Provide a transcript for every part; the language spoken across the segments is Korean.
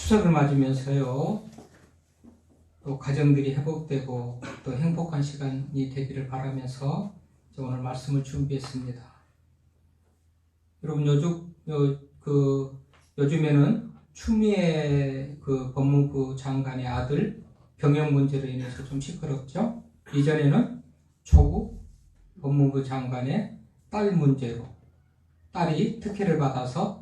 추석을 맞으면서요, 또 가정들이 회복되고 또 행복한 시간이 되기를 바라면서 오늘 말씀을 준비했습니다. 여러분, 요즘에는 추미애 법무부 장관의 아들 병역 문제로 인해서 좀 시끄럽죠. 이전에는 조국 법무부 장관의 딸 문제로, 딸이 특혜를 받아서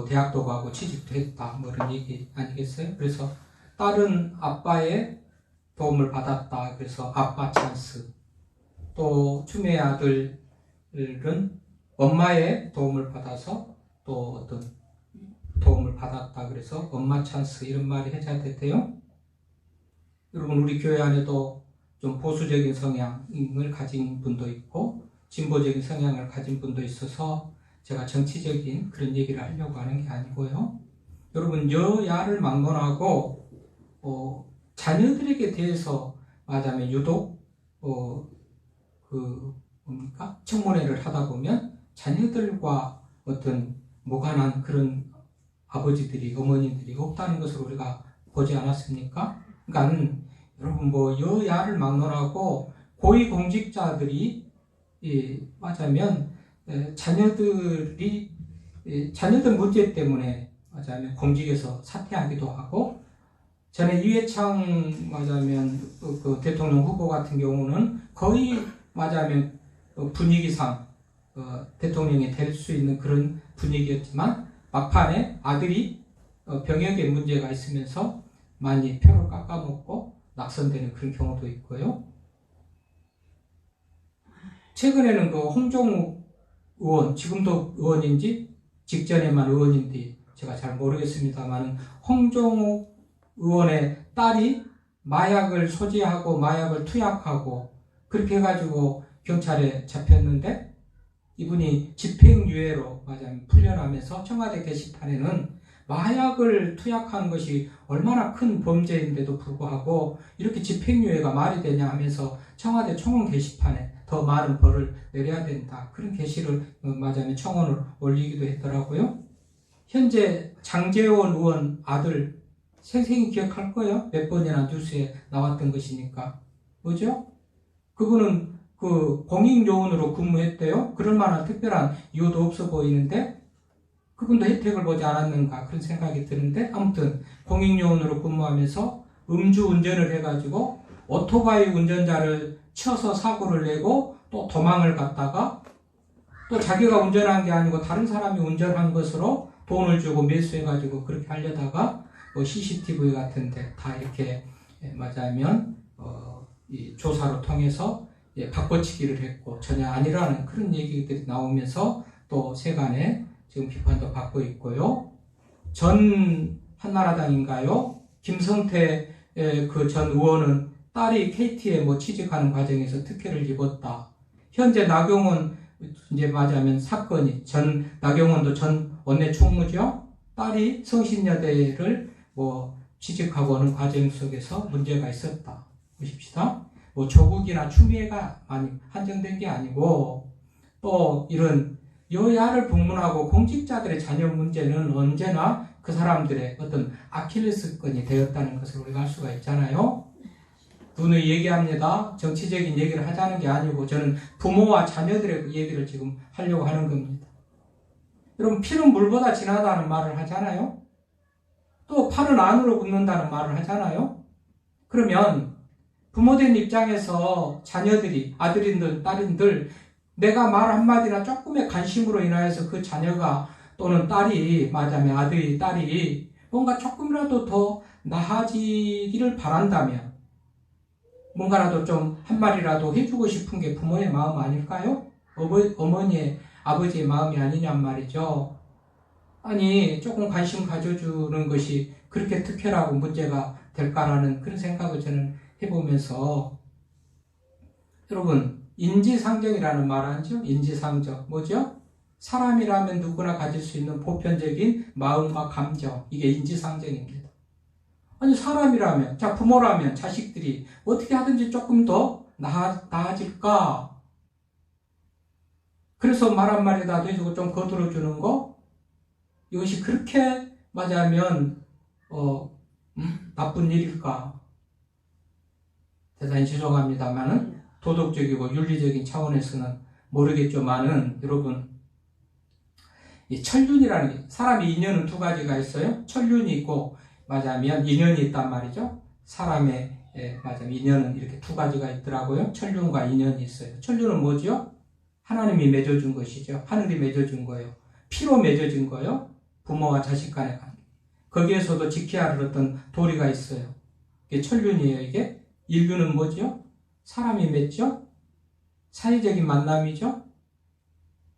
대학도 가고 취직도 했다, 이런 얘기 아니겠어요? 그래서 딸은 아빠의 도움을 받았다, 그래서 아빠 찬스. 또 추미애 아들은 엄마의 도움을 받아서 또 어떤 도움을 받았다, 그래서 엄마 찬스, 이런 말이 회자됐대요. 여러분, 우리 교회 안에도 좀 보수적인 성향을 가진 분도 있고 진보적인 성향을 가진 분도 있어서 제가 정치적인 그런 얘기를 하려고 하는 게 아니고요. 여러분, 여야를 막론하고 자녀들에게 대해서 말하자면 유독 청문회를 하다 보면 자녀들과 어떤 무관한 그런 아버지들이, 어머니들이 없다는 것을 우리가 보지 않았습니까? 그러니까 여러분, 여야를 막론하고 고위공직자들이 말하자면 자녀들 문제 때문에 말하자면 공직에서 사퇴하기도 하고, 전에 이회창 말하자면 대통령 후보 같은 경우는 거의 말하자면 분위기상 대통령이 될 수 있는 그런 분위기였지만 막판에 아들이 병역에 문제가 있으면서 많이 표를 깎아먹고 낙선되는 그런 경우도 있고요. 최근에는 홍종욱 의원, 지금도 의원인지 직전에만 의원인지 제가 잘 모르겠습니다만, 홍종욱 의원의 딸이 마약을 소지하고 마약을 투약하고 그렇게 해가지고 경찰에 잡혔는데, 이분이 집행유예로 맞아요 풀려나면서 청와대 게시판에는 마약을 투약한 것이 얼마나 큰 범죄인데도 불구하고 이렇게 집행유예가 말이 되냐 하면서 청와대 청원 게시판에 더 많은 벌을 내려야 된다, 그런 게시를 맞아요 청원을 올리기도 했더라고요. 현재 장제원 의원 아들 생생히 기억할 거예요. 몇 번이나 뉴스에 나왔던 것이니까. 뭐죠? 그분은 공익요원으로 근무했대요. 그럴 만한 특별한 이유도 없어 보이는데 그분도 혜택을 보지 않았는가, 그런 생각이 드는데, 아무튼 공익요원으로 근무하면서 음주운전을 해가지고 오토바이 운전자를 쳐서 사고를 내고 또 도망을 갔다가 또 자기가 운전한 게 아니고 다른 사람이 운전한 것으로 돈을 주고 매수해가지고 그렇게 하려다가 CCTV 같은데 다 이렇게 맞아면 이 조사로 통해서 바꿔치기를 했고 전혀 아니라는 그런 얘기들이 나오면서 또 세간에 지금 비판도 받고 있고요. 전 한나라당인가요? 김성태 전 의원은 딸이 KT에 취직하는 과정에서 특혜를 입었다. 현재 나경원 이제 맞아면 사건이, 나경원도 전 원내 총무죠. 딸이 성신여대를 취직하고 오는 과정 속에서 문제가 있었다. 보십시다. 조국이나 추미애가 많이 한정된 게 아니고, 또 이런 여야를 불문하고 공직자들의 자녀 문제는 언제나 그 사람들의 어떤 아킬레스건이 되었다는 것을 우리가 알 수가 있잖아요. 누누이 얘기합니다. 정치적인 얘기를 하자는 게 아니고 저는 부모와 자녀들의 얘기를 지금 하려고 하는 겁니다. 여러분, 피는 물보다 진하다는 말을 하잖아요. 또 팔은 안으로 굽는다는 말을 하잖아요. 그러면 부모된 입장에서 자녀들이, 아들인들 딸인들, 내가 말 한마디나 조금의 관심으로 인하여서 그 자녀가 또는 딸이, 맞아면 아들이, 딸이 뭔가 조금이라도 더 나아지기를 바란다면 뭔가라도 좀 한마디라도 해주고 싶은 게 부모의 마음 아닐까요? 어머니의, 아버지의 마음이 아니냔 말이죠. 아니, 조금 관심 가져주는 것이 그렇게 특혜라고 문제가 될까라는 그런 생각을 저는 해보면서, 여러분, 인지상정이라는 말 하죠? 인지상정. 뭐죠? 사람이라면 누구나 가질 수 있는 보편적인 마음과 감정. 이게 인지상정입니다. 아니, 사람이라면, 부모라면 자식들이 어떻게 하든지 조금 더 나아질까? 그래서 말 한마디라도 해주고 좀 거들어주는 거? 이것이 그렇게 맞으면 나쁜 일일까? 대단히 죄송합니다만은 도덕적이고 윤리적인 차원에서는 모르겠지만은 여러분, 이 천륜이라는 게, 사람의 인연은 두 가지가 있어요. 천륜이 있고 맞으면 인연이 있단 말이죠. 사람의 맞으면 인연은 이렇게 두 가지가 있더라고요. 천륜과 인연이 있어요. 천륜은 뭐죠? 하나님이 맺어준 것이죠. 하늘이 맺어준 거예요. 피로 맺어진 거예요. 부모와 자식 간의 관계. 거기에서도 지켜야 할 어떤 도리가 있어요. 이게 천륜이에요. 이게 인륜은 뭐죠? 사람이 맺죠? 사회적인 만남이죠?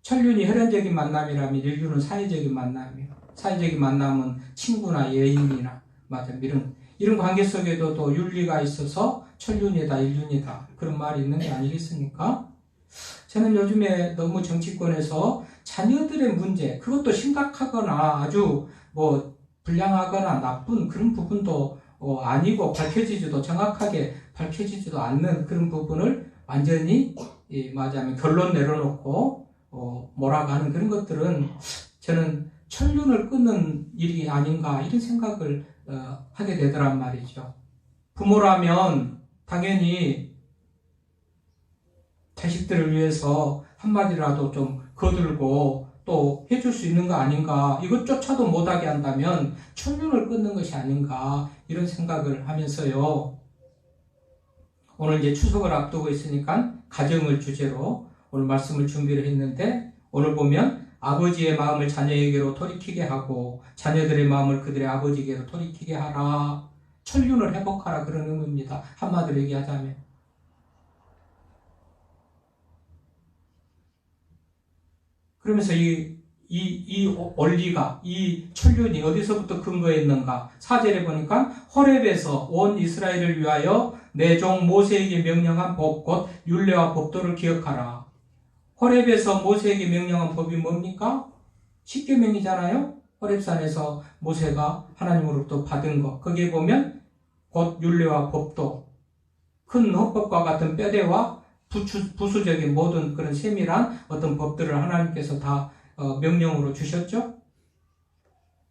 천륜이 혈연적인 만남이라면 인륜은 사회적인 만남이에요. 사회적인 만남은 친구나 예인이나 맞아 이런 관계 속에도 또 윤리가 있어서 천륜이다, 인륜이다 그런 말이 있는 게 아니겠습니까? 저는 요즘에 너무 정치권에서 자녀들의 문제, 그것도 심각하거나 아주 불량하거나 나쁜 그런 부분도 아니고 정확하게 밝혀지지도 않는 그런 부분을 완전히 맞아면 결론 내려놓고 몰아가는 그런 것들은 저는 천륜을 끊는 일이 아닌가 이런 생각을 하게 되더란 말이죠. 부모라면 당연히 자식들을 위해서 한마디라도 좀 거들고 또 해줄 수 있는 거 아닌가, 이것조차도 못하게 한다면 천륜을 끊는 것이 아닌가 이런 생각을 하면서요. 오늘 이제 추석을 앞두고 있으니까 가정을 주제로 오늘 말씀을 준비를 했는데, 오늘 보면 아버지의 마음을 자녀에게로 돌이키게 하고 자녀들의 마음을 그들의 아버지에게로 돌이키게 하라, 천륜을 회복하라 그런 의미입니다. 한마디로 얘기하자면. 그러면서 이 원리가, 이 천륜이 어디서부터 근거했는가? 4절에 보니까 호렙에서 온 이스라엘을 위하여 내 종 모세에게 명령한 법 곧 율례와 법도를 기억하라. 호렙에서 모세에게 명령한 법이 뭡니까? 십계명이잖아요. 호렙산에서 모세가 하나님으로부터 받은 것. 거기에 보면 곧 율례와 법도, 큰 헌법과 같은 뼈대와 부수적인 모든 그런 세밀한 어떤 법들을 하나님께서 다 명령으로 주셨죠.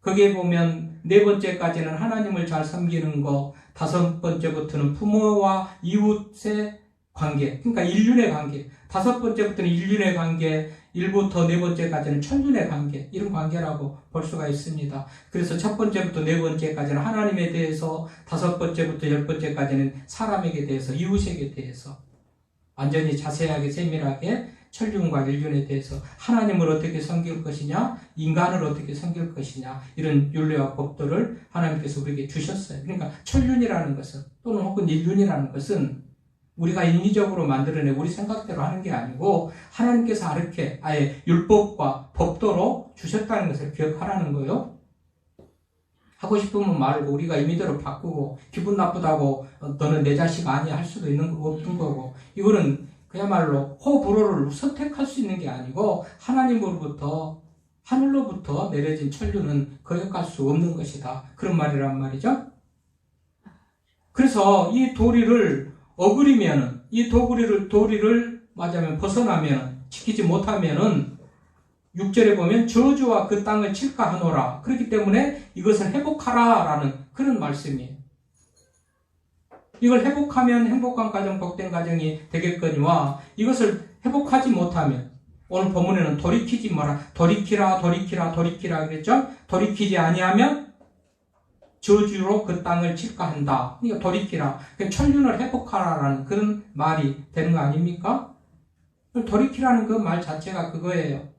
거기에 보면 네 번째까지는 하나님을 잘 섬기는 거, 다섯 번째부터는 부모와 이웃의 관계, 그러니까 인륜의 관계, 다섯 번째부터는 인륜의 관계, 1부터 네 번째까지는 천륜의 관계, 이런 관계라고 볼 수가 있습니다. 그래서 첫 번째부터 네 번째까지는 하나님에 대해서, 다섯 번째부터 열 번째까지는 사람에게 대해서, 이웃에게 대해서 완전히 자세하게 세밀하게 천륜과 인륜에 대해서 하나님을 어떻게 섬길 것이냐, 인간을 어떻게 섬길 것이냐, 이런 율례와 법도를 하나님께서 우리에게 주셨어요. 그러니까 천륜이라는 것은, 또는 혹은 인륜이라는 것은 우리가 인위적으로 만들어내 우리 생각대로 하는 게 아니고 하나님께서 이렇게 아예 율법과 법도로 주셨다는 것을 기억하라는 거예요. 하고 싶으면 말고 우리가 임의대로 바꾸고 기분 나쁘다고 너는 내 자식 아니야 할 수도 있는 거고 없는 거고, 이거는 그야말로 호불호를 선택할 수 있는 게 아니고 하나님으로부터, 하늘로부터 내려진 천륜은 거역할 수 없는 것이다, 그런 말이란 말이죠. 그래서 이 도리를 어그리면은, 이 도리를 맞으면 벗어나면, 지키지 못하면은 6절에 보면 저주와 그 땅을 칠까 하노라. 그렇기 때문에 이것을 회복하라라는 그런 말씀이에요. 이걸 회복하면 행복한 가정, 복된 가정이 되겠거니와, 이것을 회복하지 못하면, 오늘 본문에는 돌이키지 마라, 돌이키라 그랬죠? 돌이키지 아니하면 저주로 그 땅을 칠까 한다. 그러니까 돌이키라, 천륜을 회복하라라는 그런 말이 되는 거 아닙니까? 돌이키라는 그 말 자체가 그거예요.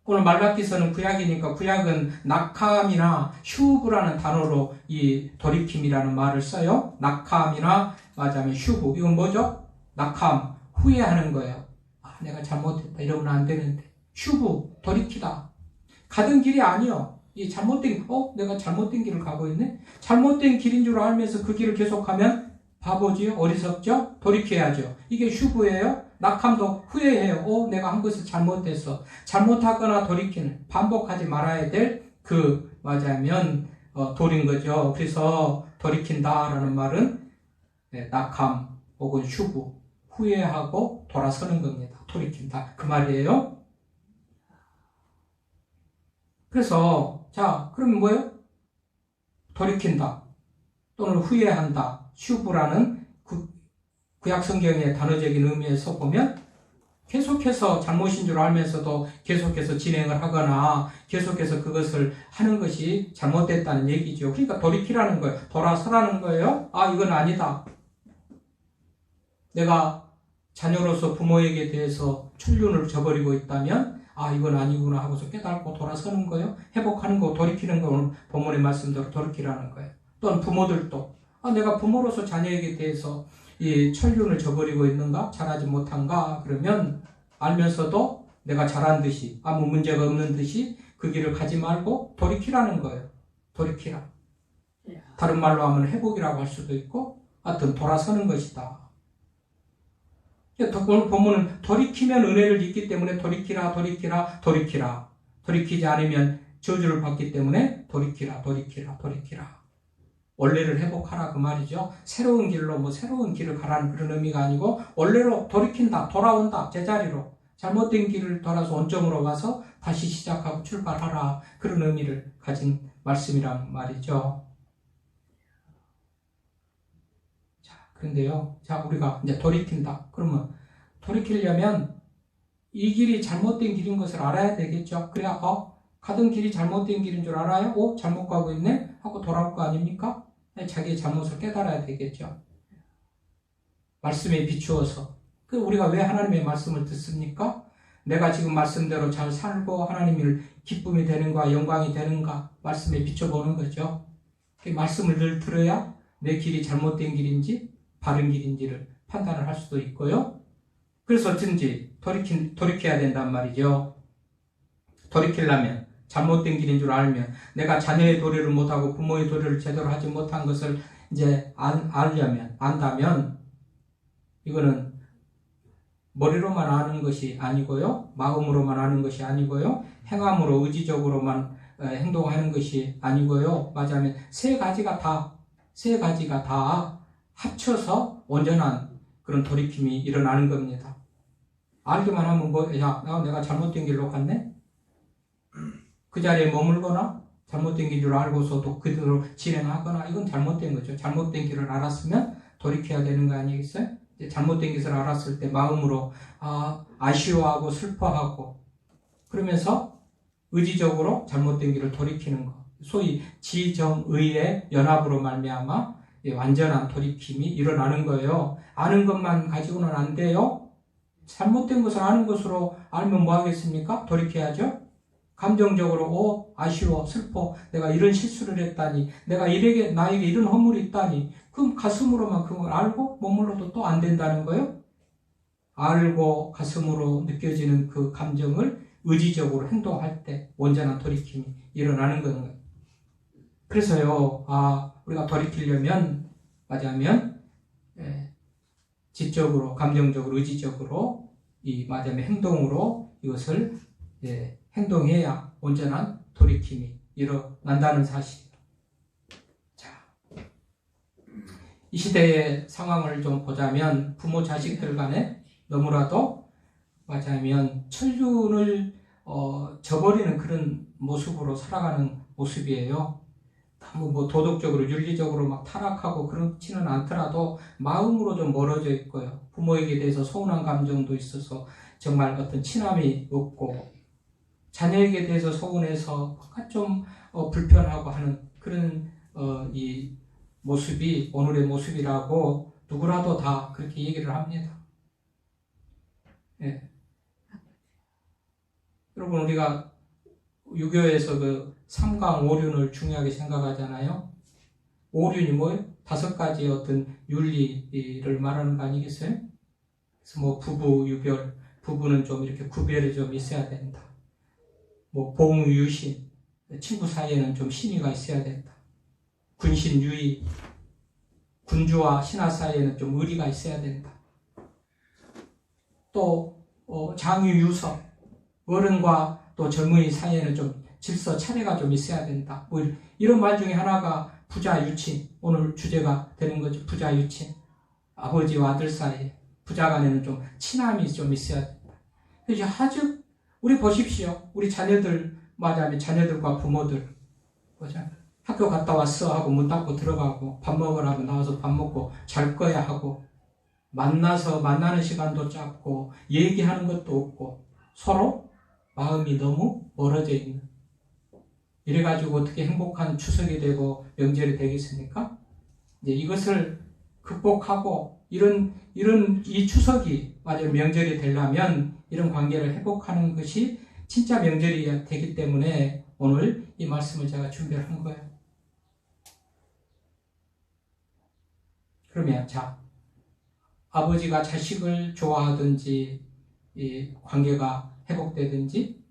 오늘 말라기서는 구약이니까 구약은 낙함이나 휴브라는 단어로 이 돌이킴이라는 말을 써요. 낙함이나 맞으면 휴브. 이건 뭐죠? 낙함, 후회하는 거예요. 내가 잘못했다, 이러면 안 되는데. 휴브, 돌이키다. 가던 길이 아니요. 이 내가 잘못된 길을 가고 있네? 잘못된 길인 줄 알면서 그 길을 계속하면 바보지요? 어리석죠? 돌이켜야죠. 이게 휴브예요. 낙함도 후회해요. 내가 한 것을 잘못했어. 잘못하거나 돌이키는, 반복하지 말아야 될 맞으면 돌인 거죠. 그래서 돌이킨다라는 말은 낙함 혹은 휴브, 후회하고 돌아서는 겁니다. 돌이킨다, 그 말이에요. 그래서 그러면 뭐예요? 돌이킨다 또는 후회한다, 슈브라는 구약 성경의 단어적인 의미에서 보면 계속해서 잘못인 줄 알면서도 계속해서 진행을 하거나 계속해서 그것을 하는 것이 잘못됐다는 얘기죠. 그러니까 돌이키라는 거예요. 돌아서라는 거예요. 아, 이건 아니다. 내가 자녀로서 부모에게 대해서 천륜을 저버리고 있다면 아, 이건 아니구나 하고서 깨닫고 돌아서는 거예요. 회복하는 거, 돌이키는 거, 오늘 본문의 말씀대로 돌이키라는 거예요. 또는 부모들도 아, 내가 부모로서 자녀에게 대해서 이 천륜을 저버리고 있는가? 잘하지 못한가? 그러면 알면서도 내가 잘한 듯이 아무 문제가 없는 듯이 그 길을 가지 말고 돌이키라는 거예요. 돌이키라. 다른 말로 하면 회복이라고 할 수도 있고 하여튼 돌아서는 것이다. 오늘 본문은 돌이키면 은혜를 입기 때문에 돌이키라, 돌이키라, 돌이키라. 돌이키지 않으면 저주를 받기 때문에 돌이키라, 돌이키라, 돌이키라. 원래를 회복하라 그 말이죠. 새로운 길로 새로운 길을 가라는 그런 의미가 아니고 원래로 돌이킨다, 돌아온다, 제자리로 잘못된 길을 돌아서 원점으로 와서 다시 시작하고 출발하라 그런 의미를 가진 말씀이란 말이죠. 자, 그런데요. 자, 우리가 이제 돌이킨다. 그러면 돌이키려면 이 길이 잘못된 길인 것을 알아야 되겠죠. 그래야 가던 길이 잘못된 길인 줄 알아요? 잘못 가고 있네? 하고 돌아올 거 아닙니까? 자기의 잘못을 깨달아야 되겠죠. 말씀에 비추어서. 우리가 왜 하나님의 말씀을 듣습니까? 내가 지금 말씀대로 잘 살고 하나님을 기쁨이 되는가 영광이 되는가 말씀에 비춰보는 거죠. 말씀을 늘 들어야 내 길이 잘못된 길인지 바른 길인지를 판단을 할 수도 있고요. 그래서 어쩐지 돌이켜야 된단 말이죠. 돌이키려면 잘못된 길인 줄 알면 내가 자녀의 도리를 못하고 부모의 도리를 제대로 하지 못한 것을 이제 안다면 이거는 머리로만 아는 것이 아니고요. 마음으로만 아는 것이 아니고요. 행함으로 의지적으로만 행동하는 것이 아니고요. 맞아면 세 가지가 다 합쳐서 온전한 그런 돌이킴이 일어나는 겁니다. 알기만 하면 내가 잘못된 길로 갔네? 그 자리에 머물거나 잘못된 길을 알고서도 그대로 진행하거나 이건 잘못된 거죠. 잘못된 길을 알았으면 돌이켜야 되는 거 아니겠어요? 잘못된 것을 알았을 때 마음으로 아쉬워하고 슬퍼하고 그러면서 의지적으로 잘못된 길을 돌이키는 것. 소위 지정의의 연합으로 말미암아 완전한 돌이킴이 일어나는 거예요. 아는 것만 가지고는 안 돼요. 잘못된 것을 아는 것으로 알면 뭐 하겠습니까? 돌이켜야죠. 감정적으로 아쉬워 슬퍼 내가 이런 실수를 했다니 내가 나에게 이런 허물이 있다니 그럼 가슴으로만 그걸 알고 머물러도 또 안 된다는 거예요. 알고 가슴으로 느껴지는 그 감정을 의지적으로 행동할 때 온전한 돌이킴이 일어나는 거예요. 그래서요 우리가 돌이키려면 맞으면 지적으로 감정적으로 의지적으로 맞으면 행동으로 이것을 행동해야 온전한 돌이킴이 일어난다는 사실. 자, 이 시대의 상황을 좀 보자면 부모 자식들 간에 너무나도 맞아면 천륜을 저버리는 그런 모습으로 살아가는 모습이에요. 너무 도덕적으로 윤리적으로 막 타락하고 그렇지는 않더라도 마음으로 좀 멀어져 있고요. 부모에게 대해서 서운한 감정도 있어서 정말 어떤 친함이 없고 자녀에게 대해서 서운해서 약간 좀 불편하고 하는 그런 이 모습이 오늘의 모습이라고 누구라도 다 그렇게 얘기를 합니다. 여러분 우리가 유교에서 그 삼강오륜을 중요하게 생각하잖아요. 오륜이 뭐예요? 5가지 어떤 윤리를 말하는 거 아니겠어요? 그래서 부부, 유별, 부부는 좀 이렇게 구별이 좀 있어야 된다. 봉유신, 친구 사이에는 좀 신의가 있어야 된다. 군신유의, 군주와 신하 사이에는 좀 의리가 있어야 된다. 또 장유유서, 어른과 또 젊은이 사이에는 좀 질서 차례가 좀 있어야 된다. 이런 말 중에 하나가 부자유친, 오늘 주제가 되는 거죠. 부자유친, 아버지와 아들 사이에 부자 간에는 좀 친함이 좀 있어야 된다. 그래서 아주 우리 보십시오. 우리 자녀들, 맞아요. 자녀들과 부모들. 보자. 학교 갔다 왔어 하고 문 닫고 들어가고 밥 먹으러 하고 나와서 밥 먹고 잘 거야 하고 만나서 만나는 시간도 짧고 얘기하는 것도 없고 서로 마음이 너무 멀어져 있는 이래가지고 어떻게 행복한 추석이 되고 명절이 되겠습니까? 이제 이것을 극복하고 이 추석이 맞아요 명절이 되려면 이런 관계를 회복하는 것이 진짜 명절이 되기 때문에 오늘 이 말씀을 제가 준비를 한 거예요. 그러면 자 아버지가 자식을 좋아하든지 이 관계가 회복되든지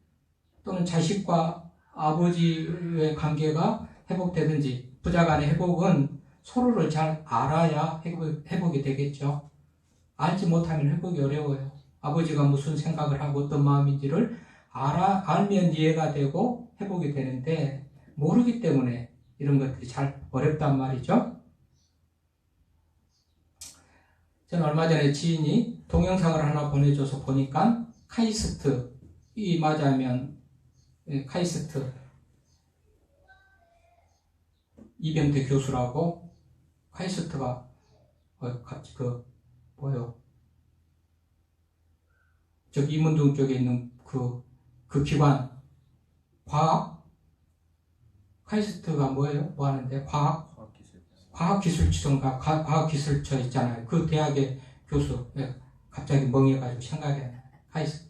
또는 자식과 아버지의 관계가 회복되든지 부자 간의 회복은 서로를 잘 알아야 회복이 되겠죠. 알지 못하면 회복이 어려워요. 아버지가 무슨 생각을 하고 어떤 마음인지를 알면 이해가 되고 회복이 되는데 모르기 때문에 이런 것들이 잘 어렵단 말이죠. 저는 얼마 전에 지인이 동영상을 하나 보내줘서 보니까 카이스트 이 맞으면 카이스트 이병태 교수라고 카이스트가 뭐요? 저기 이문동 쪽에 있는 그 기관 과학 카이스트가 뭐예요? 뭐 하는데 과학기술청가 과학기술처 있잖아요. 그 대학의 교수 갑자기 멍해가지고 생각이 안 나요. 카이스트.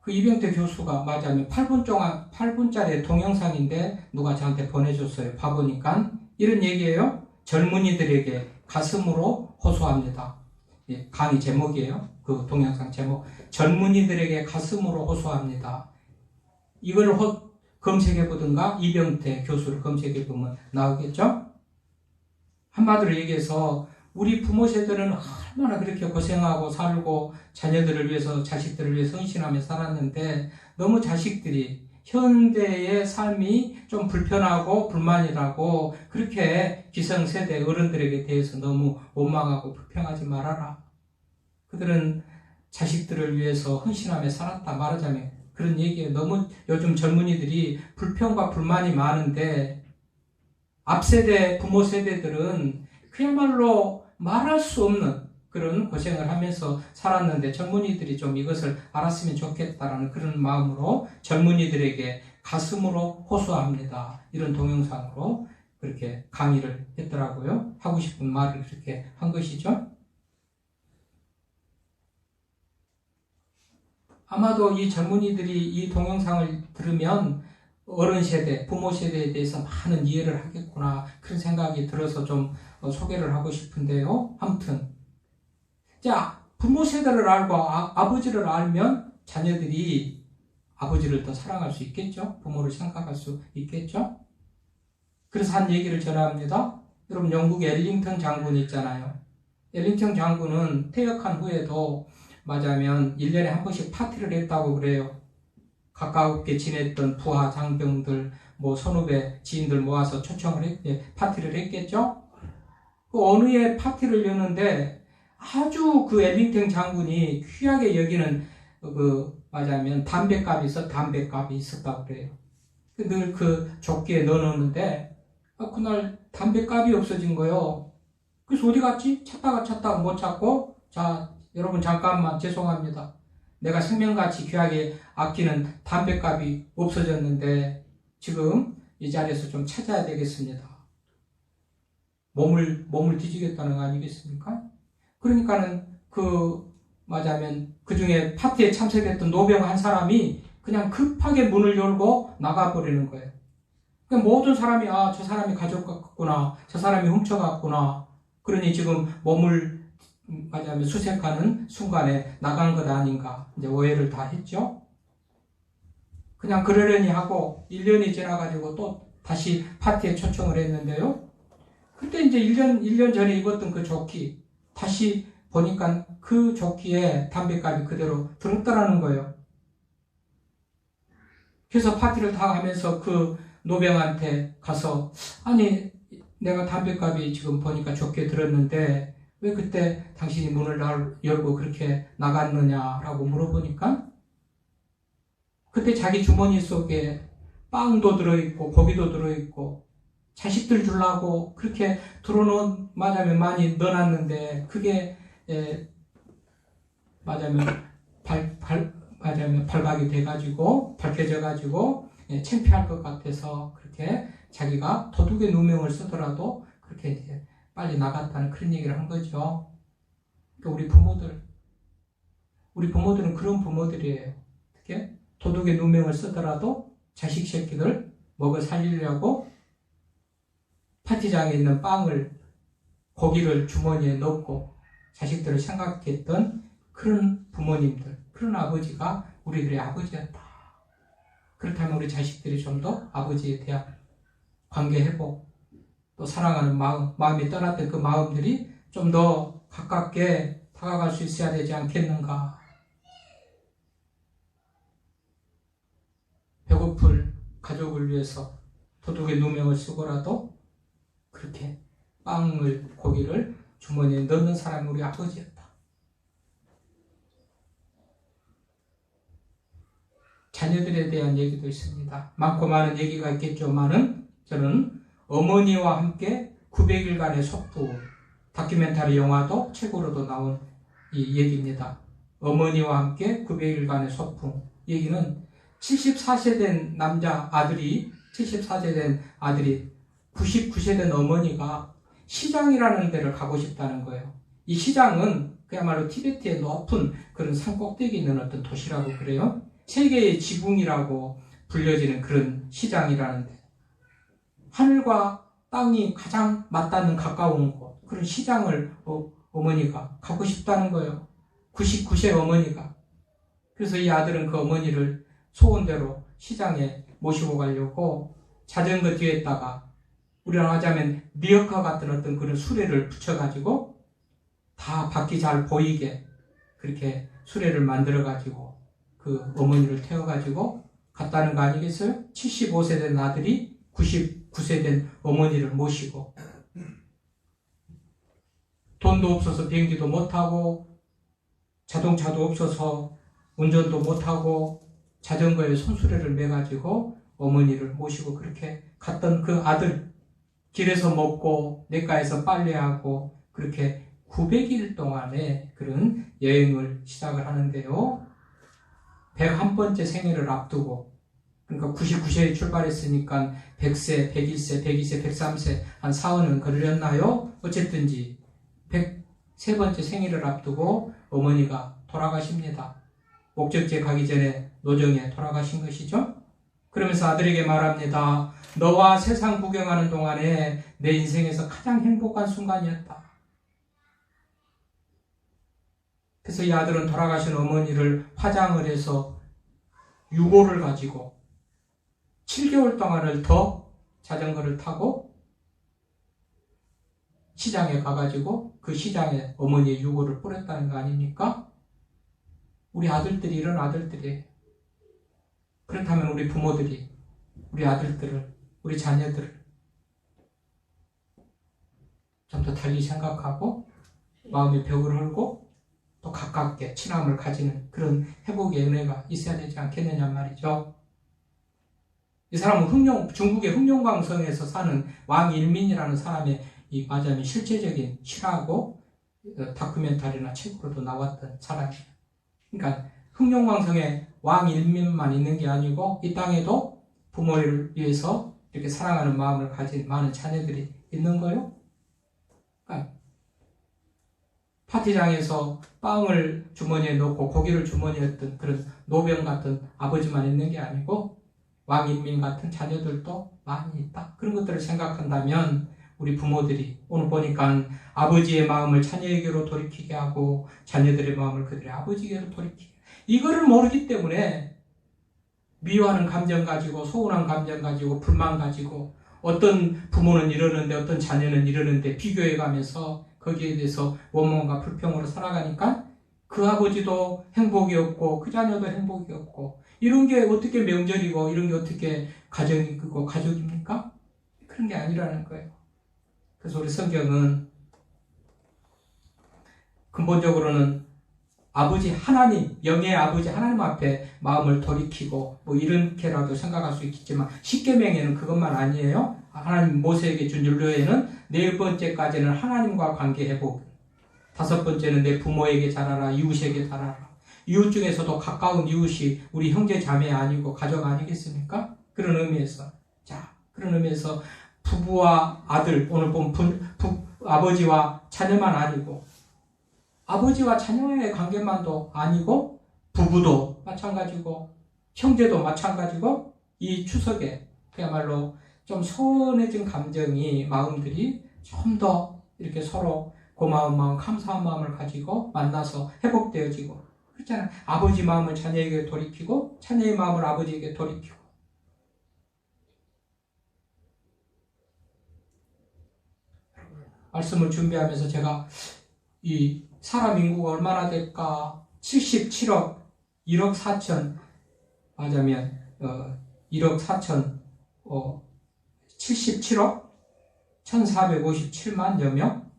그 이병태 교수가 맞으면 8분짜리 동영상인데 누가 저한테 보내줬어요. 봐보니까 이런 얘기예요. 젊은이들에게 가슴으로 호소합니다. 강의 제목이에요. 그 동영상 제목. 젊은이들에게 가슴으로 호소합니다. 이걸 검색해보든가 이병태 교수를 검색해보면 나오겠죠? 한마디로 얘기해서 우리 부모 세대는 얼마나 그렇게 고생하고 살고 자녀들을 위해서 자식들을 위해서 헌신하며 살았는데 너무 자식들이 현대의 삶이 좀 불편하고 불만이라고 그렇게 기성세대 어른들에게 대해서 너무 원망하고 불평하지 말아라. 그들은 자식들을 위해서 헌신하며 살았다 말하자면 그런 얘기예요. 너무 요즘 젊은이들이 불평과 불만이 많은데 앞세대 부모 세대들은 그야말로 말할 수 없는 그런 고생을 하면서 살았는데 젊은이들이 좀 이것을 알았으면 좋겠다라는 그런 마음으로 젊은이들에게 가슴으로 호소합니다. 이런 동영상으로 그렇게 강의를 했더라고요. 하고 싶은 말을 그렇게 한 것이죠. 아마도 이 젊은이들이 이 동영상을 들으면 어른 세대, 부모 세대에 대해서 많은 이해를 하겠구나 그런 생각이 들어서 좀 소개를 하고 싶은데요. 아무튼 자 부모 세대를 알고 아버지를 알면 자녀들이 아버지를 더 사랑할 수 있겠죠. 부모를 생각할 수 있겠죠. 그래서 한 얘기를 전합니다. 여러분 영국의 엘링턴 장군 있잖아요. 엘링턴 장군은 퇴역한 후에도 맞으면 1년에 한 번씩 파티를 했다고 그래요. 가깝게 지냈던 부하 장병들, 선후배 지인들 모아서 초청을 파티를 했겠죠? 그 어느 해 파티를 여는데 아주 그 엘링턴 장군이 귀하게 여기는 맞으면 담배값이 있었다고 그래요. 늘 그 조끼에 넣어놓는데 그날 담배값이 없어진 거예요. 그래서 어디 갔지? 찾다가 못 찾고 자 여러분 잠깐만 죄송합니다. 내가 생명같이 귀하게 아끼는 담배값이 없어졌는데 지금 이 자리에서 좀 찾아야 되겠습니다. 몸을 뒤지겠다는 거 아니겠습니까? 그러니까는 맞으면 그 중에 파티에 참석했던 노병 한 사람이 그냥 급하게 문을 열고 나가버리는 거예요. 그러니까 모든 사람이 저 사람이 가져갔구나, 저 사람이 훔쳐갔구나. 그러니 지금 몸을 맞으면 수색하는 순간에 나간 것 아닌가 이제 오해를 다 했죠. 그냥 그러려니 하고 1년이 지나가지고 또 다시 파티에 초청을 했는데요. 그때 이제 1년 전에 입었던 그 조끼 다시 보니까 그 조끼에 담배값이 그대로 들었더라는 거예요. 그래서 파티를 다 하면서 그 노병한테 가서 아니 내가 담배값이 지금 보니까 조끼에 들었는데 왜 그때 당신이 문을 열고 그렇게 나갔느냐라고 물어보니까 그때 자기 주머니 속에 빵도 들어있고 고기도 들어있고 자식들 주려고 그렇게 들어놓으면 많이 넣어놨는데 그게 맞으면 맞으면 발각이 돼가지고 밝혀져가지고 창피할 것 같아서 그렇게 자기가 도둑의 누명을 쓰더라도 그렇게 이제 빨리 나갔다는 그런 얘기를 한 거죠. 그러니까 우리 부모들은 그런 부모들이에요. 어떻게 도둑의 누명을 쓰더라도 자식 새끼들 먹여 살리려고 파티장에 있는 빵을 고기를 주머니에 넣고 자식들을 생각했던 그런 부모님들, 그런 아버지가 우리들의 아버지였다. 그렇다면 우리 자식들이 좀 더 아버지에 대한 관계 회복, 또 사랑하는 마음이 떠났던 그 마음들이 좀 더 가깝게 다가갈 수 있어야 되지 않겠는가. 배고플 가족을 위해서 도둑의 누명을 쓰고라도 그렇게 빵을, 고기를 주머니에 넣는 사람이 우리 아버지였다. 자녀들에 대한 얘기도 있습니다. 많고 많은 얘기가 있겠지만은 저는 어머니와 함께 900일간의 속부 다큐멘터리 영화도 책으로도 나온 이 얘기입니다. 어머니와 함께 900일간의 속부 얘기는 74세 된 아들이 99세 된 어머니가 시장이라는 데를 가고 싶다는 거예요. 이 시장은 그야말로 티베트의 높은 그런 산 꼭대기에 있는 어떤 도시라고 그래요. 세계의 지붕이라고 불려지는 그런 시장이라는데 하늘과 땅이 가장 맞닿는 가까운 곳 그런 시장을 어머니가 가고 싶다는 거예요. 99세 어머니가. 그래서 이 아들은 그 어머니를 소원대로 시장에 모시고 가려고 자전거 뒤에다가 우리랑 하자면 리어카 같은 어떤 그런 수레를 붙여가지고 다 바퀴 잘 보이게 그렇게 수레를 만들어가지고 그 어머니를 태워가지고 갔다는 거 아니겠어요? 75세 된 아들이 99세 된 어머니를 모시고 돈도 없어서 비행기도 못하고 자동차도 없어서 운전도 못하고 자전거에 손수레를 매가지고 어머니를 모시고 그렇게 갔던 그 아들 길에서 먹고 냇가에서 빨래하고 그렇게 900일 동안의 그런 여행을 시작을 하는데요. 101번째 생일을 앞두고 그러니까 99세에 출발했으니까 100세, 101세, 102세, 103세 한 4, 5년 걸렸나요? 어쨌든지 103번째 생일을 앞두고 어머니가 돌아가십니다. 목적지에 가기 전에 노정에 돌아가신 것이죠. 그러면서 아들에게 말합니다. 너와 세상 구경하는 동안에 내 인생에서 가장 행복한 순간이었다. 그래서 이 아들은 돌아가신 어머니를 화장을 해서 유골을 가지고 7개월 동안을 더 자전거를 타고 시장에 가가지고 그 시장에 어머니의 유골을 뿌렸다는 거 아닙니까? 우리 아들들이 이런 아들들이에요. 그렇다면 우리 부모들이 우리 아들들을, 우리 자녀들을 좀 더 달리 생각하고 마음의 벽을 헐고 또 가깝게 친함을 가지는 그런 회복의 은혜가 있어야 되지 않겠느냐 말이죠. 이 사람은 중국의 흑룡광성에서 사는 왕일민이라는 사람의 이 맞으면 실제적인 실화고 다큐멘터리나 책으로도 나왔던 사람이에요. 그러니까 흑룡광성에 왕일민만 있는 게 아니고 이 땅에도 부모를 위해서 이렇게 사랑하는 마음을 가진 많은 자녀들이 있는 거예요. 그러니까 파티장에서 빵을 주머니에 넣고 고기를 주머니에 넣던 그런 노병 같은 아버지만 있는 게 아니고 왕인민 같은 자녀들도 많이 있다. 그런 것들을 생각한다면 우리 부모들이 오늘 보니까 아버지의 마음을 자녀에게로 돌이키게 하고 자녀들의 마음을 그들의 아버지에게로 돌이키게 이거를 모르기 때문에 미워하는 감정 가지고 소원한 감정 가지고 불만 가지고 어떤 부모는 이러는데 어떤 자녀는 이러는데 비교해 가면서 거기에 대해서 원망과 불평으로 살아가니까 그 아버지도 행복이 없고 그 자녀도 행복이 없고 이런 게 어떻게 명절이고 이런 게 어떻게 가정이고 가족입니까? 그런 게 아니라는 거예요. 그래서 우리 성경은 근본적으로는 아버지 하나님, 영의 아버지 하나님 앞에 마음을 돌이키고 뭐 이렇게라도 생각할 수 있겠지만 십계명에는 그것만 아니에요. 하나님 모세에게 준 율례에는 네 번째까지는 하나님과 관계 회복, 다섯 번째는 내 부모에게 잘하라, 이웃에게 잘하라. 이웃 중에서도 가까운 이웃이 우리 형제 자매 아니고 가족 아니겠습니까? 그런 의미에서 그런 의미에서 부부와 아들, 오늘 본 아버지와 자녀만 아니고 아버지와 자녀의 관계만도 아니고 부부도 마찬가지고 형제도 마찬가지고 이 추석에 그야말로 좀 서운해진 감정이 마음들이 좀 더 이렇게 서로 고마운 마음, 감사한 마음을 가지고 만나서 회복되어지고 그렇잖아요. 아버지 마음을 자녀에게 돌이키고 자녀의 마음을 아버지에게 돌이키고 말씀을 준비하면서 제가 이 사람 인구가 얼마나 될까 77억 1억 4천 맞으면 1억 4천 77억 1457만여 명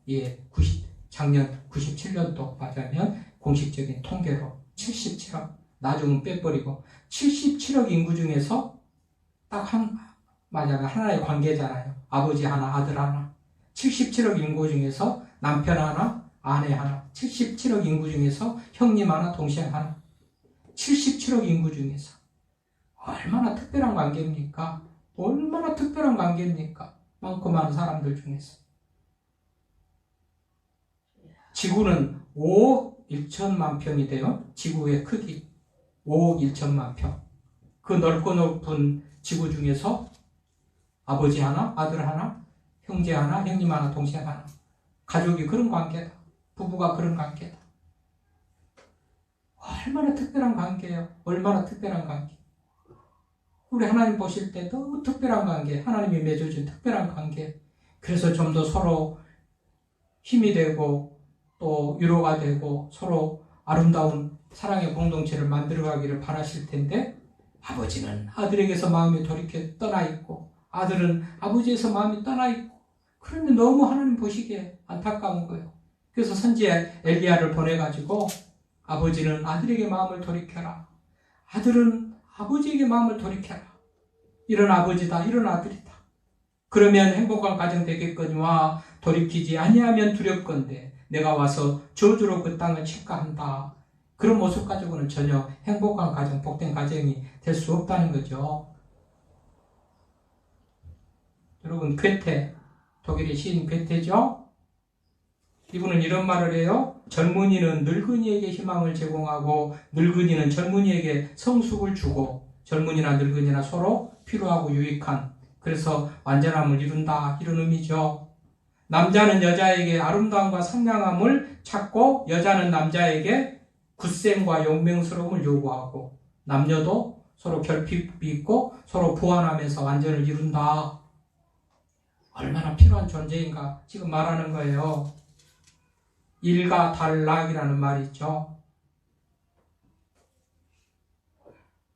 작년 97년도 맞으면 공식적인 통계로 77억 나중은 빼버리고 77억 인구 중에서 딱 맞아요. 하나의 관계잖아요. 아버지 하나 아들 하나 77억 인구 중에서 남편 하나 아내 하나 77억 인구 중에서 형님 하나 동생 하나 77억 인구 중에서 얼마나 특별한 관계입니까? 얼마나 특별한 관계입니까? 많고 많은 사람들 중에서 지구는 5억 1천만 평이 돼요. 지구의 크기 5억 1천만 평. 그 넓고 높은 지구 중에서 아버지 하나 아들 하나 형제 하나 형님 하나 동생 하나 가족이 그런 관계다. 부부가 그런 관계다. 얼마나 특별한 관계예요. 얼마나 특별한 관계. 우리 하나님 보실 때 너무 특별한 관계, 하나님이 맺어준 특별한 관계. 그래서 좀 더 서로 힘이 되고 또 위로가 되고 서로 아름다운 사랑의 공동체를 만들어가기를 바라실 텐데 아버지는 아들에게서 마음이 돌이켜 떠나 있고 아들은 아버지에서 마음이 떠나 있고 그런데 너무 하나님 보시기에 안타까운 거예요. 그래서 선지자 엘리야를 보내가지고 아버지는 아들에게 마음을 돌이켜라. 아들은 아버지에게 마음을 돌이켜라. 이런 아버지다. 이런 아들이다. 그러면 행복한 가정 되겠거니와 돌이키지 아니하면 두렵건대 내가 와서 저주로 그 땅을 칠까한다. 그런 모습 가지고는 전혀 행복한 가정, 복된 가정이 될 수 없다는 거죠. 여러분 괴테, 독일의 시인 괴테죠. 이분은 이런 말을 해요. 젊은이는 늙은이에게 희망을 제공하고 늙은이는 젊은이에게 성숙을 주고 젊은이나 늙은이나 서로 필요하고 유익한 그래서 완전함을 이룬다 이런 의미죠. 남자는 여자에게 아름다움과 상냥함을 찾고 여자는 남자에게 굳셈과 용맹스러움을 요구하고 남녀도 서로 결핍이 있고 서로 보완하면서 완전을 이룬다. 얼마나 필요한 존재인가 지금 말하는 거예요. 일가 달락이라는 말이 있죠.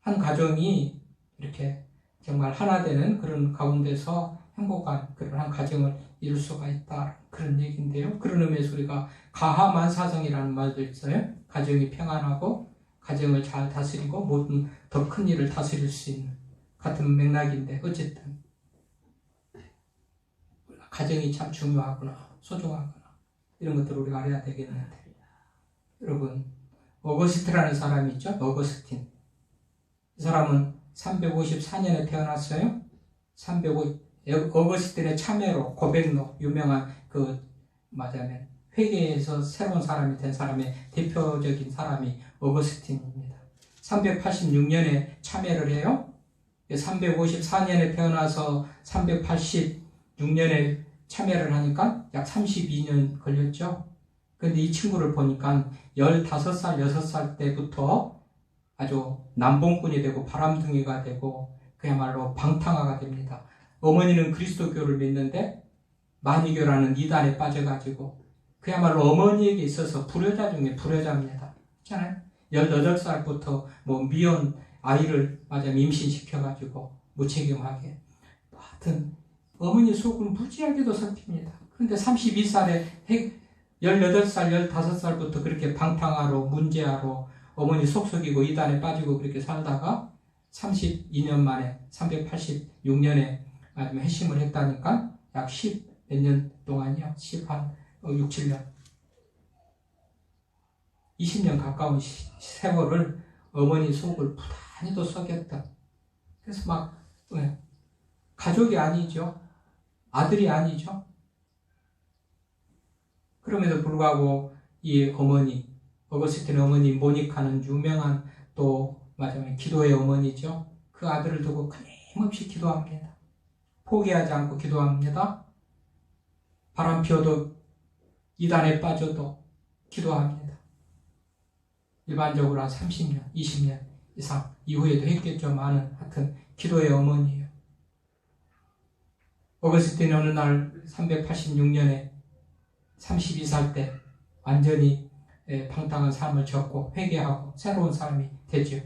한 가정이 이렇게 정말 하나 되는 그런 가운데서 행복한 그런 한 가정을 이룰 수가 있다. 그런 얘기인데요. 그런 의미에서 우리가 가하만사성이라는 말도 있어요. 가정이 평안하고 가정을 잘 다스리고 모든 더 큰 일을 다스릴 수 있는 같은 맥락인데 어쨌든 가정이 참 중요하구나. 소중하구나. 이런 것들을 우리가 알아야 되겠는데 여러분 어거스트라는 사람이 있죠. 어거스틴. 이 사람은 354년에 태어났어요. 어거스틴의 참회로 고백로 유명한 맞아면 회계에서 새로운 사람이 된 사람의 대표적인 사람이 어거스틴입니다. 386년에 참회를 해요. 354년에 태어나서 386년에 참여를 하니까 약 32년 걸렸죠. 그런데 이 친구를 보니까 15살, 6살 때부터 아주 남봉꾼이 되고 바람둥이가 되고 그야말로 방탕화가 됩니다. 어머니는 그리스도교를 믿는데 만이교라는 이단에 빠져가지고 그야말로 어머니에게 있어서 불효자 중에 불효자입니다. 그렇잖아요. 18살부터 미혼 아이를 임신시켜가지고 무책임하게 하여튼 어머니 속은 무지하게도 섞입니다. 그런데 32살에 18살, 15살부터 그렇게 방탕하러, 문제하러, 어머니 속썩이고 이단에 빠지고 그렇게 살다가 32년 만에 386년에 회심을 했다니까 약 10 몇 년 동안이요. 6, 7년. 20년 가까운 세월을 어머니 속을 부단히도 썩였다. 그래서 막 가족이 아니죠. 아들이 아니죠. 그럼에도 불구하고 이 어머니, 어거스틴 어머니 모니카는 유명한 또 마지막에 기도의 어머니죠. 그 아들을 두고 끊임없이 기도합니다. 포기하지 않고 기도합니다. 바람 피워도 이단에 빠져도 기도합니다. 일반적으로 한 30년, 20년 이상 이후에도 했겠지만은 하여튼 기도의 어머니예요. 어거스틴 어느 날 386년에 32살 때 완전히 방탕한 삶을 접고 회개하고 새로운 삶이 되죠.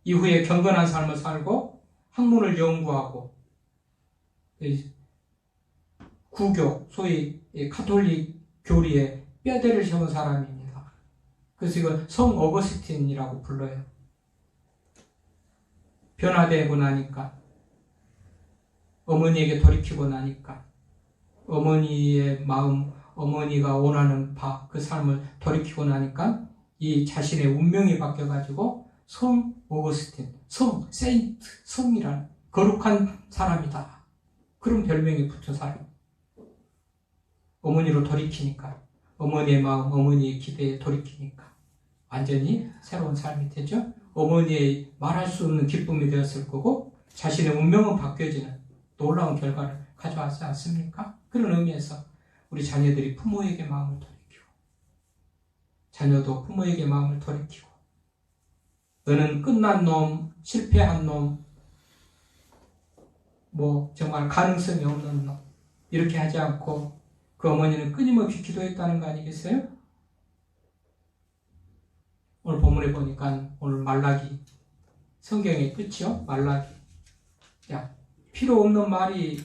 이후에 경건한 삶을 살고 학문을 연구하고 구교, 소위 카톨릭 교리에 뼈대를 세운 사람입니다. 그래서 이걸 성 어거스틴이라고 불러요. 변화되고 나니까, 어머니에게 돌이키고 나니까, 어머니의 마음, 어머니가 원하는 바, 그 삶을 돌이키고 나니까 이 자신의 운명이 바뀌어가지고 성 어거스틴, 세인트, 성이란 거룩한 사람이다. 그런 별명이 붙은 사람. 어머니로 돌이키니까, 어머니의 마음, 어머니의 기대에 돌이키니까 완전히 새로운 삶이 되죠. 어머니의 말할 수 없는 기쁨이 되었을 거고 자신의 운명은 바뀌어지는 놀라운 결과를 가져왔지 않습니까? 그런 의미에서 우리 자녀들이 부모에게 마음을 돌이키고 자녀도 부모에게 마음을 돌이키고 너는 끝난 놈, 실패한 놈, 정말 가능성이 없는 놈 이렇게 하지 않고 그 어머니는 끊임없이 기도했다는 거 아니겠어요? 오늘 본문에 보니까 오늘 말라기 성경의 끝이요. 말라기. 필요 없는 말이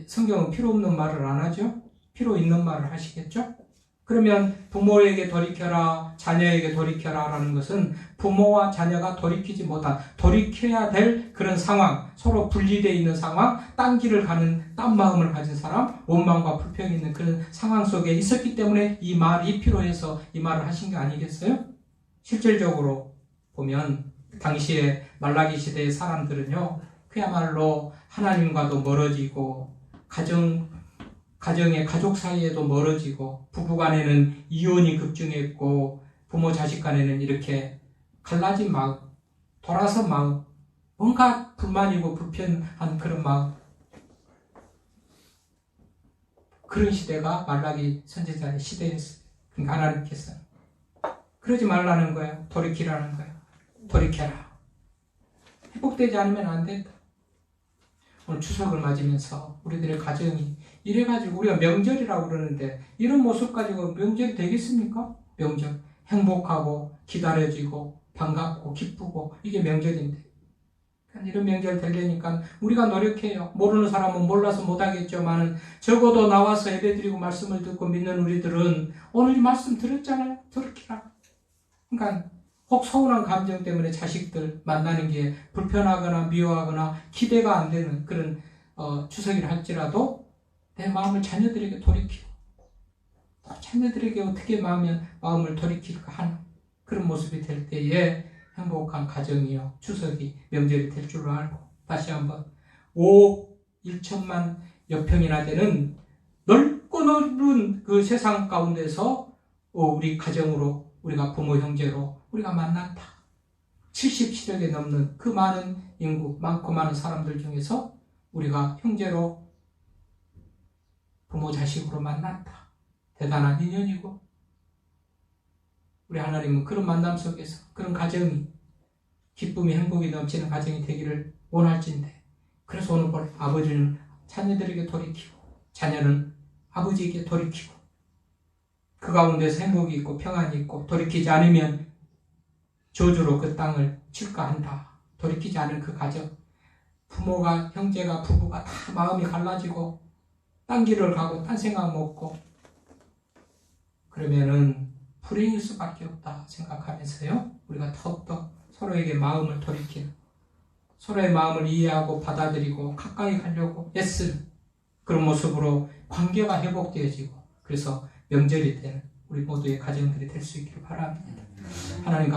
성경은 필요 없는 말을 안 하죠. 필요 있는 말을 하시겠죠. 그러면 부모에게 돌이켜라, 자녀에게 돌이켜라 라는 것은 부모와 자녀가 돌이키지 못한, 돌이켜야 될 그런 상황, 서로 분리되어 있는 상황, 딴 길을 가는 딴 마음을 가진 사람, 원망과 불평이 있는 그런 상황 속에 있었기 때문에 이 말이 필요해서 이 말을 하신 게 아니겠어요? 실질적으로 보면 당시에 말라기 시대의 사람들은요, 그야말로 하나님과도 멀어지고 가정의 가족 사이에도 멀어지고 부부간에는 이혼이 급증했고 부모 자식 간에는 이렇게 갈라진 마음, 돌아선 마음, 뭔가 불만이고 불편한 그런 마음, 그런 시대가 말라기 선지자의 시대였어요. 그러니까 하나님께서 그러지 말라는 거예요. 돌이키라는 거예요. 돌이켜라. 회복되지 않으면 안 된다. 오늘 추석을 맞으면서 우리들의 가정이 이래가지고 우리가 명절이라고 그러는데 이런 모습 가지고 명절이 되겠습니까? 명절. 행복하고 기다려지고 반갑고 기쁘고 이게 명절인데 이런 명절 되려니까 우리가 노력해요. 모르는 사람은 몰라서 못하겠지만은 적어도 나와서 예배드리고 말씀을 듣고 믿는 우리들은 오늘 이 말씀 들었잖아요. 들으키라. 그러니까 혹 서운한 감정 때문에 자식들 만나는 게 불편하거나 미워하거나 기대가 안 되는 그런 추석이라 할지라도 내 마음을 자녀들에게 돌이키고 자녀들에게 어떻게 마음을 돌이킬까 하는 그런 모습이 될 때에 행복한 가정이요 추석이 명절이 될 줄로 알고 다시 한번 5억 1천만 여평이나 되는 넓고 넓은 그 세상 가운데서 우리 가정으로 우리가 부모 형제로 우리가 만났다. 77억이 넘는 그 많은 인구, 많고 많은 사람들 중에서 우리가 형제로 부모 자식으로 만났다. 대단한 인연이고 우리 하나님은 그런 만남 속에서 그런 가정이 기쁨이 행복이 넘치는 가정이 되기를 원할진데 그래서 오늘 볼 아버지는 자녀들에게 돌이키고 자녀는 아버지에게 돌이키고 그 가운데서 행복이 있고 평안이 있고 돌이키지 않으면 저주로 그 땅을 칠까 한다. 돌이키지 않은 그 가정 부모가 형제가 부부가 다 마음이 갈라지고 딴 길을 가고 딴 생각 먹고 그러면은 불행일 수밖에 없다 생각하면서요. 우리가 더욱더 서로에게 마음을 돌이키는, 서로의 마음을 이해하고 받아들이고 가까이 가려고 애쓰는 그런 모습으로 관계가 회복되어지고, 그래서 명절이 되는 우리 모두의 가정들이 될 수 있기를 바랍니다. 하나님